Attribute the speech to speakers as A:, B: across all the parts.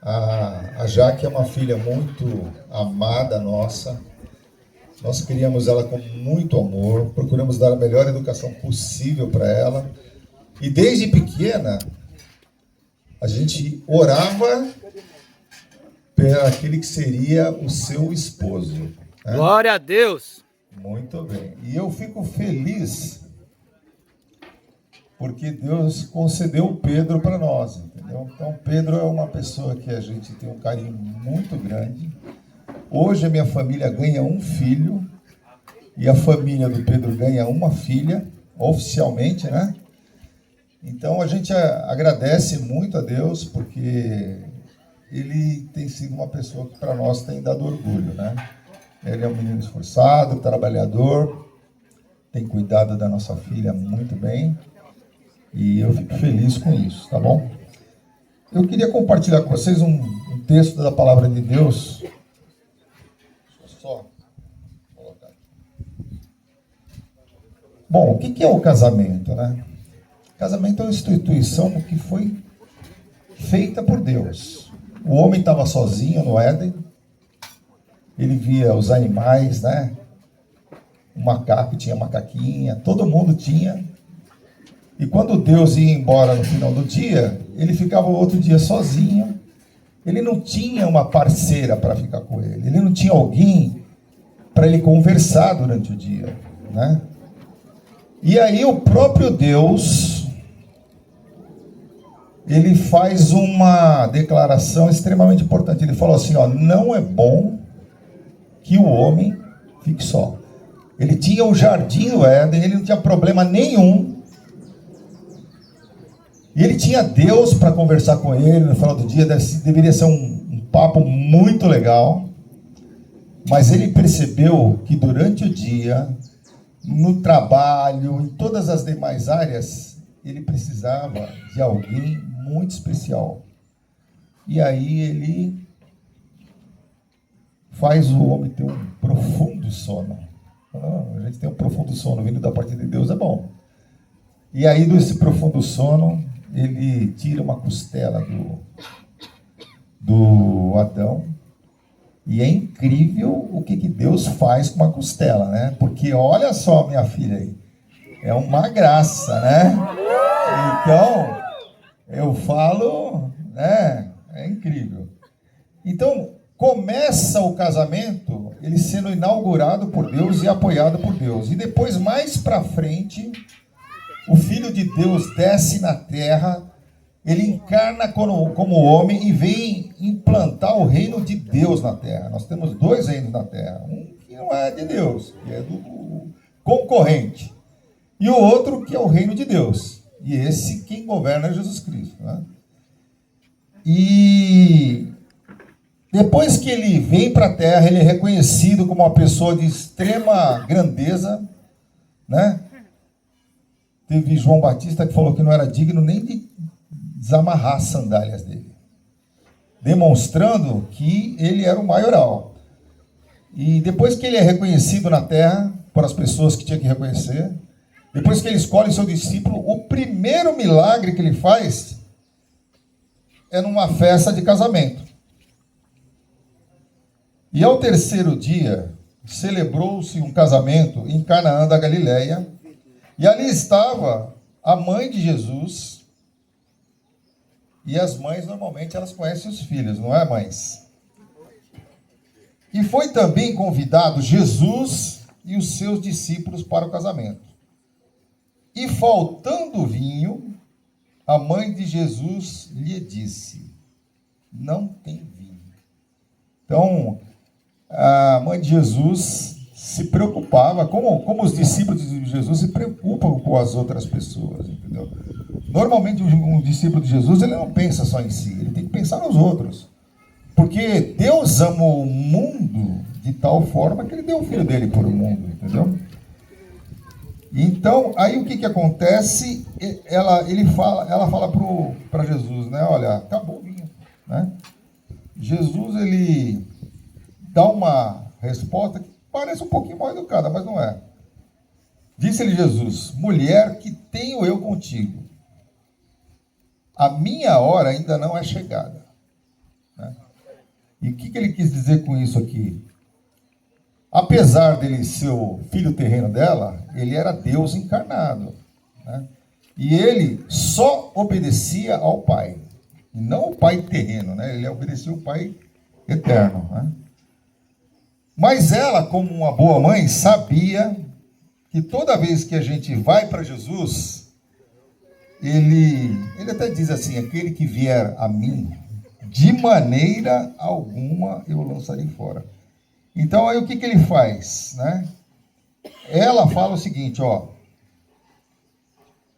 A: A Jaque é uma filha muito amada nossa. Nós criamos ela com muito amor, procuramos dar a melhor educação possível para ela. E desde pequena, a gente orava para aquele que seria o seu esposo, né?
B: Glória a Deus!
A: Muito bem. E eu fico feliz porque Deus concedeu o Pedro para nós, entendeu? Então, Pedro é uma pessoa que a gente tem um carinho muito grande. Hoje a minha família ganha um filho e a família do Pedro ganha uma filha, oficialmente, né? Então a gente agradece muito a Deus porque ele tem sido uma pessoa que para nós tem dado orgulho, né? Ele é um menino esforçado, trabalhador, tem cuidado da nossa filha muito bem e eu fico feliz com isso, tá bom? Eu queria compartilhar com vocês um texto da Palavra de Deus. Deixa eu só colocar aqui. Bom, o que é o casamento, né? Casamento é uma instituição que foi feita por Deus. O homem estava sozinho no Éden, ele via os animais, né? O macaco tinha macaquinha, todo mundo tinha. E quando Deus ia embora no final do dia, ele ficava o outro dia sozinho. Ele não tinha uma parceira para ficar com ele, ele não tinha alguém para ele conversar durante o dia, né? E aí o próprio Deus, ele faz uma declaração extremamente importante. Ele falou assim, ó, não é bom que o homem fique só. Ele tinha o jardim do Éden, ele não tinha problema nenhum. E ele tinha Deus para conversar com ele no final do dia, deveria ser um papo muito legal. Mas ele percebeu que durante o dia, no trabalho, em todas as demais áreas, ele precisava de alguém muito especial. E aí ele faz o homem ter um profundo sono. A gente tem um profundo sono vindo da parte de Deus, é bom. E aí desse profundo sono, ele tira uma costela do Adão. E é incrível o que Deus faz com uma costela, né? Porque olha só, minha filha aí, é uma graça, né? Então, eu falo, né? É incrível. Então, começa o casamento, ele sendo inaugurado por Deus e apoiado por Deus. E depois, mais para frente, o Filho de Deus desce na terra, ele encarna como homem e vem implantar o reino de Deus na terra. Nós temos dois reinos na terra. Um que não é de Deus, que é do concorrente. E o outro que é o reino de Deus. E esse quem governa é Jesus Cristo, né? E depois que ele vem para a terra, ele é reconhecido como uma pessoa de extrema grandeza, né? Teve João Batista que falou que não era digno nem de desamarrar as sandálias dele, demonstrando que ele era o maioral. E depois que ele é reconhecido na terra por as pessoas que tinha que reconhecer, depois que ele escolhe seu discípulo, o primeiro milagre que ele faz é numa festa de casamento. E ao terceiro dia, celebrou-se um casamento em Canaã da Galileia, e ali estava a mãe de Jesus. E as mães, normalmente, elas conhecem os filhos, não é, mães? E foi também convidado Jesus e os seus discípulos para o casamento. E faltando vinho, a mãe de Jesus lhe disse, não tem vinho. Então, a mãe de Jesus se preocupava, como os discípulos de Jesus se preocupam com as outras pessoas, entendeu? Normalmente, um discípulo de Jesus, ele não pensa só em si, ele tem que pensar nos outros. Porque Deus ama o mundo de tal forma que ele deu o filho dele por o mundo, entendeu? Então, aí o que acontece? Ela fala para Jesus, né? Olha, acabou o vinho, né? Jesus, ele dá uma resposta que parece um pouquinho mal educada, mas não é. Disse-lhe Jesus, mulher, que tenho eu contigo? A minha hora ainda não é chegada. né? E o que ele quis dizer com isso aqui? Apesar dele ser o filho terreno dela, ele era Deus encarnado, né? E ele só obedecia ao Pai, não o Pai terreno, né? Ele obedecia ao Pai eterno, né? Mas ela, como uma boa mãe, sabia que toda vez que a gente vai para Jesus, ele até diz assim: aquele que vier a mim, de maneira alguma eu o lançarei fora. Então aí o que ele faz, né? Ela fala o seguinte, ó.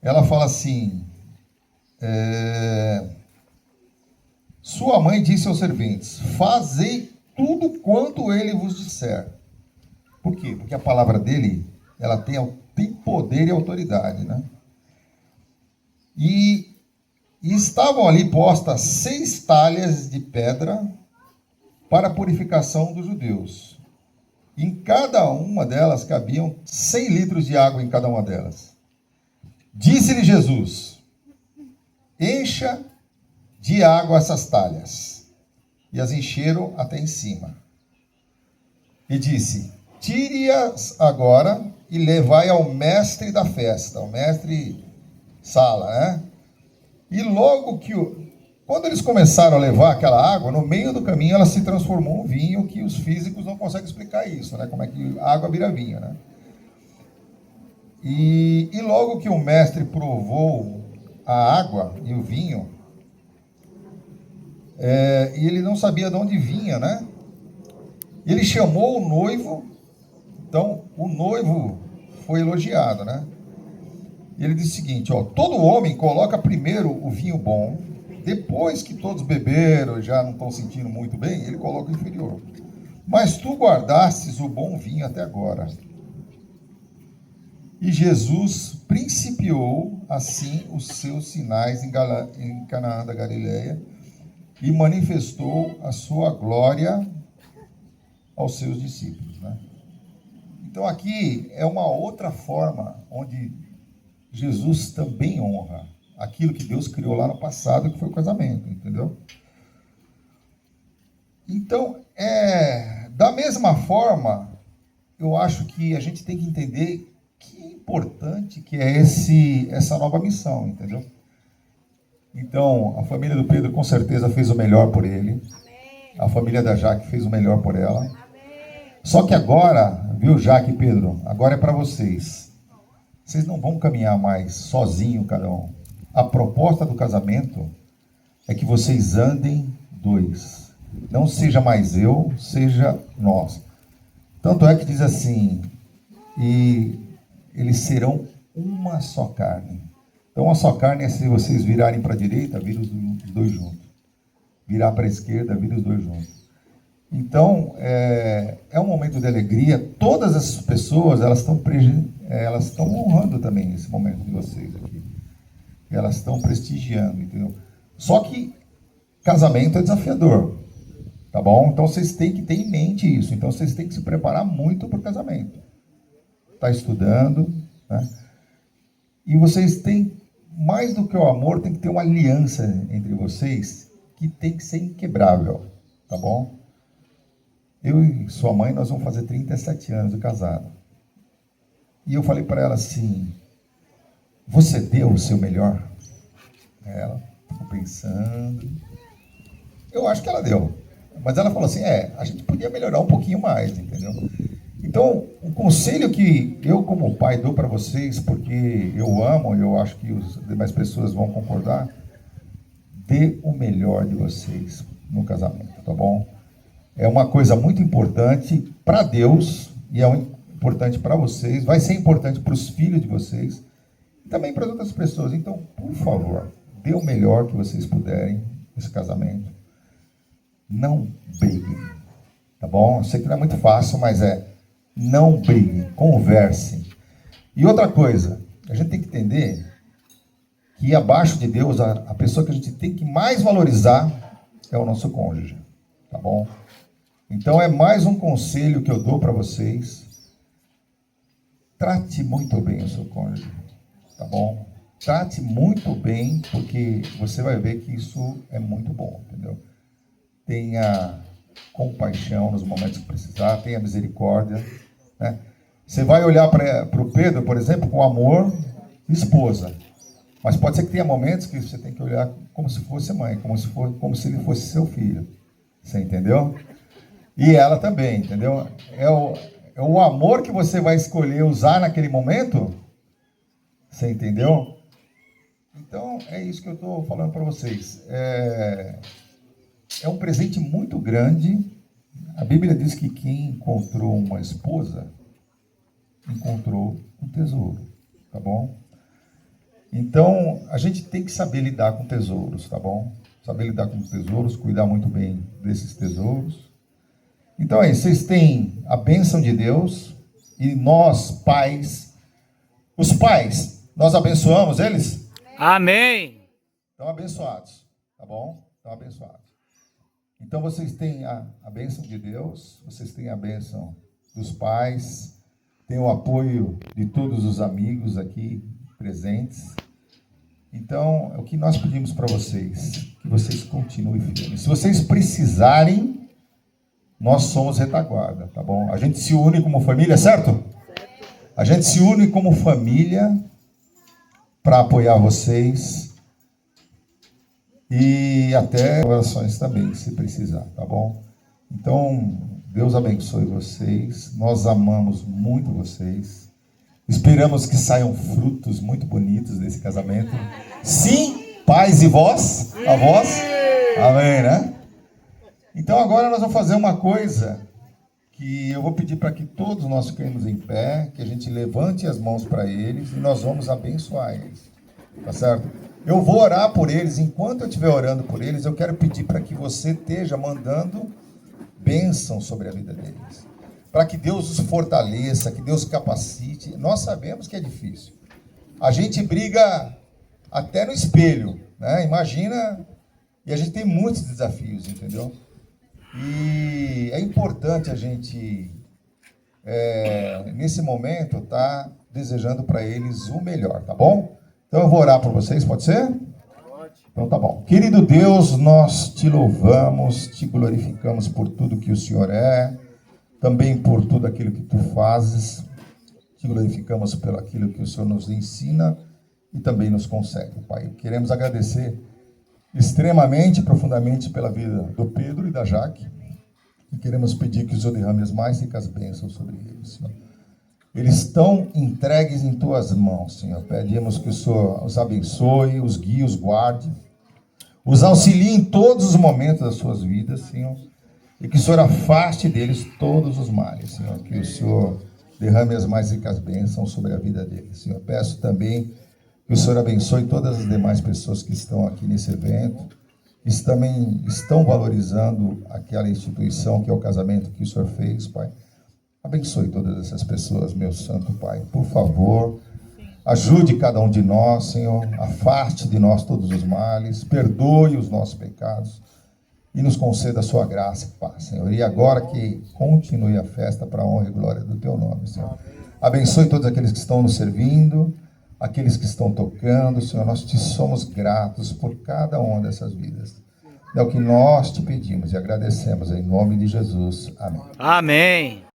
A: Ela fala assim: sua mãe disse aos serventes: fazei tudo quanto ele vos disser. Por quê? Porque a palavra dele, ela tem poder e autoridade, né? E estavam ali postas 6 talhas de pedra para a purificação dos judeus. Em cada uma delas cabiam 100 litros de água em cada uma delas. Disse-lhe Jesus: encha de água essas talhas. E as encheram até em cima. E disse: tire-as agora e levai ao mestre da festa, ao mestre Sala, né? E logo quando eles começaram a levar aquela água, no meio do caminho ela se transformou em vinho, que os físicos não conseguem explicar isso, né? Como é que a água vira vinho, né? E logo que o mestre provou a água e o vinho, e ele não sabia de onde vinha, né? Ele chamou o noivo, então o noivo foi elogiado, né? E ele disse o seguinte, ó: todo homem coloca primeiro o vinho bom, depois que todos beberam, já não estão sentindo muito bem, ele coloca o inferior. Mas tu guardastes o bom vinho até agora. E Jesus principiou assim os seus sinais em Canaã da Galileia e manifestou a sua glória aos seus discípulos, né? Então aqui é uma outra forma onde Jesus também honra aquilo que Deus criou lá no passado, que foi o casamento, entendeu? Então, da mesma forma, eu acho que a gente tem que entender que importante que é essa nova missão, entendeu? Então, a família do Pedro com certeza fez o melhor por ele. A família da Jaque fez o melhor por ela. Só que agora, viu, Jaque e Pedro, agora é para vocês. Vocês não vão caminhar mais sozinho, cada um. A proposta do casamento é que vocês andem 2. Não seja mais eu, seja nós. Tanto é que diz assim: e eles serão uma só carne. Então, uma só carne é se vocês virarem para a direita, vira os 2 juntos. Virar para a esquerda, vira os 2 juntos. Então, é um momento de alegria. Todas essas pessoas, elas estão honrando também esse momento de vocês aqui. Elas estão prestigiando, entendeu? Só que casamento é desafiador, tá bom? Então, vocês têm que ter em mente isso. Então, vocês têm que se preparar muito para o casamento. Está estudando, né? E vocês têm, mais do que o amor, tem que ter uma aliança entre vocês que tem que ser inquebrável, tá bom? Eu e sua mãe, nós vamos fazer 37 anos de casado. E eu falei para ela assim: você deu o seu melhor? Ela ficou pensando. Eu acho que ela deu. Mas ela falou assim: a gente podia melhorar um pouquinho mais, entendeu? Então, o conselho que eu, como pai, dou para vocês, porque eu amo, e eu acho que as demais pessoas vão concordar: dê o melhor de vocês no casamento, tá bom? É uma coisa muito importante para Deus e é importante para vocês, vai ser importante para os filhos de vocês e também para as outras pessoas. Então, por favor, dê o melhor que vocês puderem nesse casamento. Não briguem, tá bom? Eu sei que não é muito fácil, mas não briguem, conversem. E outra coisa, a gente tem que entender que abaixo de Deus, a pessoa que a gente tem que mais valorizar é o nosso cônjuge, tá bom? Então é mais um conselho que eu dou para vocês: trate muito bem o seu cônjuge, tá bom? Trate muito bem, porque você vai ver que isso é muito bom, entendeu? tenha compaixão nos momentos que precisar, tenha misericórdia, né? Você vai olhar para o Pedro, por exemplo, com amor de esposa, mas pode ser que tenha momentos que você tem que olhar como se fosse mãe, como se ele fosse seu filho. Você entendeu? E ela também, entendeu? É o amor que você vai escolher usar naquele momento. Você entendeu? Então, é isso que eu estou falando para vocês. É um presente muito grande. A Bíblia diz que quem encontrou uma esposa, encontrou um tesouro, tá bom? Então, a gente tem que saber lidar com tesouros, tá bom? Saber lidar com tesouros, cuidar muito bem desses tesouros. Então aí, vocês têm a bênção de Deus e nós, pais, os pais, nós abençoamos eles?
B: Amém.
A: Estão abençoados, tá bom? Estão abençoados. Então vocês têm a bênção de Deus, vocês têm a bênção dos pais, têm o apoio de todos os amigos aqui presentes. Então, é o que nós pedimos para vocês, que vocês continuem firmes. Se vocês precisarem, nós somos retaguarda, tá bom? A gente se une como família, certo? A gente se une como família para apoiar vocês e até orações também, se precisar, tá bom? Então, Deus abençoe vocês. Nós amamos muito vocês. Esperamos que saiam frutos muito bonitos desse casamento. Sim, pais e vós, avós. Amém, né? Então agora nós vamos fazer uma coisa que eu vou pedir para que todos nós fiquemos em pé, que a gente levante as mãos para eles e nós vamos abençoar eles. Tá certo? Eu vou orar por eles. Enquanto eu estiver orando por eles, eu quero pedir para que você esteja mandando bênção sobre a vida deles. Para que Deus os fortaleça, que Deus capacite. Nós sabemos que é difícil. A gente briga até no espelho, né? Imagina, e a gente tem muitos desafios, entendeu? E é importante a gente, nesse momento, estar desejando para eles o melhor, tá bom? Então eu vou orar por vocês, pode ser? Então tá bom. Querido Deus, nós te louvamos, te glorificamos por tudo que o Senhor é, também por tudo aquilo que tu fazes, te glorificamos pelo aquilo que o Senhor nos ensina e também nos concede, Pai. Queremos agradecer extremamente, profundamente pela vida do Pedro e da Jaque, e queremos pedir que o Senhor derrame as mais ricas bênçãos sobre eles, Senhor. Eles estão entregues em tuas mãos, Senhor. Pedimos que o Senhor os abençoe, os guie, os guarde, os auxilie em todos os momentos das suas vidas, Senhor. E que o Senhor afaste deles todos os males, Senhor. Que o Senhor derrame as mais ricas bênçãos sobre a vida deles, Senhor. Peço também que o Senhor abençoe todas as demais pessoas que estão aqui nesse evento, que também estão valorizando aquela instituição que é o casamento que o Senhor fez, Pai. Abençoe todas essas pessoas, meu santo Pai. Por favor, ajude cada um de nós, Senhor. Afaste de nós todos os males, perdoe os nossos pecados e nos conceda a sua graça e paz, Senhor. E agora que continue a festa para a honra e glória do teu nome, Senhor. Abençoe todos aqueles que estão nos servindo, aqueles que estão tocando, Senhor. Nós te somos gratos por cada uma dessas vidas. É o que nós te pedimos e agradecemos em nome de Jesus. Amém.
B: Amém.